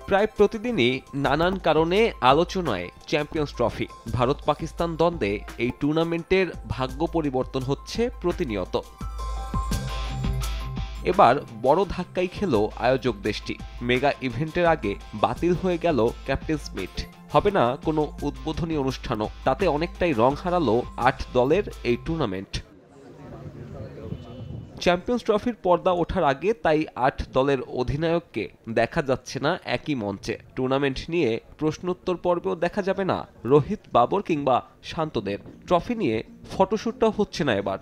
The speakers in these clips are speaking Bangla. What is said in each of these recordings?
প্রায় প্রতিদিনই নানান কারণে আলোচনায় চ্যাম্পিয়ন্স ট্রফি। ভারত পাকিস্তান দ্বন্দ্বে এই টুর্নামেন্টের ভাগ্য পরিবর্তন হচ্ছে প্রতিনিয়ত। এবার বড় ধাক্কাই খেল আয়োজক দেশটি। মেগা ইভেন্টের আগে বাতিল হয়ে গেল ক্যাপ্টেন্স মিট। হবে না কোনো উদ্বোধনী অনুষ্ঠানও। তাতে অনেকটাই রং হারালো ৮ দলের এই টুর্নামেন্ট। চ্যাম্পিয়ন্স ট্রফির পর্দা ওঠার আগে তাই ৮ দলের অধিনায়ককে দেখা যাচ্ছে না একই মঞ্চে। টুর্নামেন্ট নিয়ে প্রশ্নোত্তর পর্বেও দেখা যাবে না রোহিত, বাবর কিংবা শান্তদের। ট্রফি নিয়ে ফটোশ্যুটটাও হচ্ছে না এবার।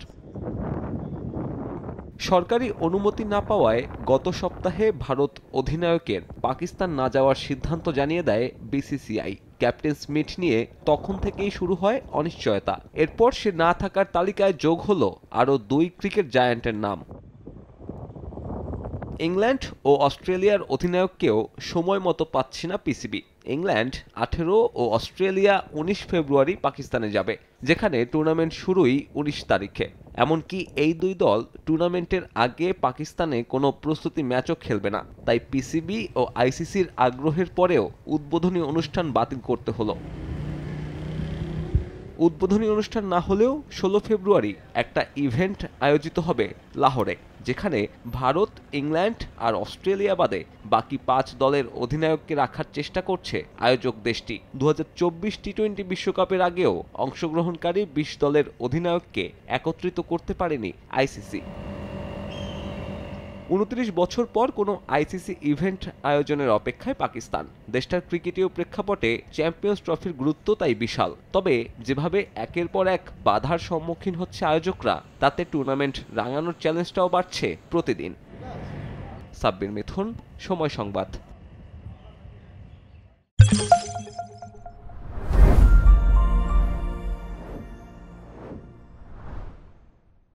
সরকারি অনুমতি না পাওয়ায় গত সপ্তাহে ভারত অধিনায়কের পাকিস্তান না যাওয়ার সিদ্ধান্ত জানিয়ে দেয় বিসিসিআই। ক্যাপ্টেন্স মিট নিয়ে তখন থেকেই শুরু হয় অনিশ্চয়তা। এরপর সে না থাকার তালিকায় যোগ হলো আরও ২ ক্রিকেট জায়ান্টের নাম। ইংল্যান্ড ও অস্ট্রেলিয়ার অধিনায়ককেও সময় মতো পাচ্ছে না পিসিবি। ইংল্যান্ড ১৮ ও অস্ট্রেলিয়া ১৯ ফেব্রুয়ারি পাকিস্তানে যাবে, যেখানে টুর্নামেন্ট শুরুই ১৯ তারিখে। এমনকি এই ২ দল টুর্নামেন্টের আগে পাকিস্তানে কোনো প্রস্তুতি ম্যাচও খেলবে না। তাই পিসিবি ও আইসিসির আগ্রহের পরেও উদ্বোধনী অনুষ্ঠান বাতিল করতে হলো। উদ্বোধনী অনুষ্ঠান না হলেও ১৬ ফেব্রুয়ারি একটা ইভেন্ট আয়োজিত হবে লাহোরে, যেখানে ভারত, ইংল্যান্ড আর অস্ট্রেলিয়া বাদে বাকি ৫ দলের অধিনায়ককে রাখার চেষ্টা করছে আয়োজক দেশটি। ২০২৪ টি-২০ বিশ্বকাপের আগেও অংশগ্রহণকারী ২০ দলের অধিনায়ককে একত্রিত করতে পারেনি আইসিসি। ২৯ বছর পর কোনো আইসিসি ইভেন্ট আয়োজনের অপেক্ষায় পাকিস্তান। দেশটার ক্রিকেটীয় প্রেক্ষাপটে চ্যাম্পিয়ন্স ট্রফির গুরুত্ব তাই বিশাল। তবে যেভাবে একের পর এক বাধার সম্মুখীন হচ্ছে আয়োজকরা, তাতে টুর্নামেন্ট রাঙানোর চ্যালেঞ্জটাও বাড়ছে প্রতিদিন। সাব্বির মিথুন, সময় সংবাদ।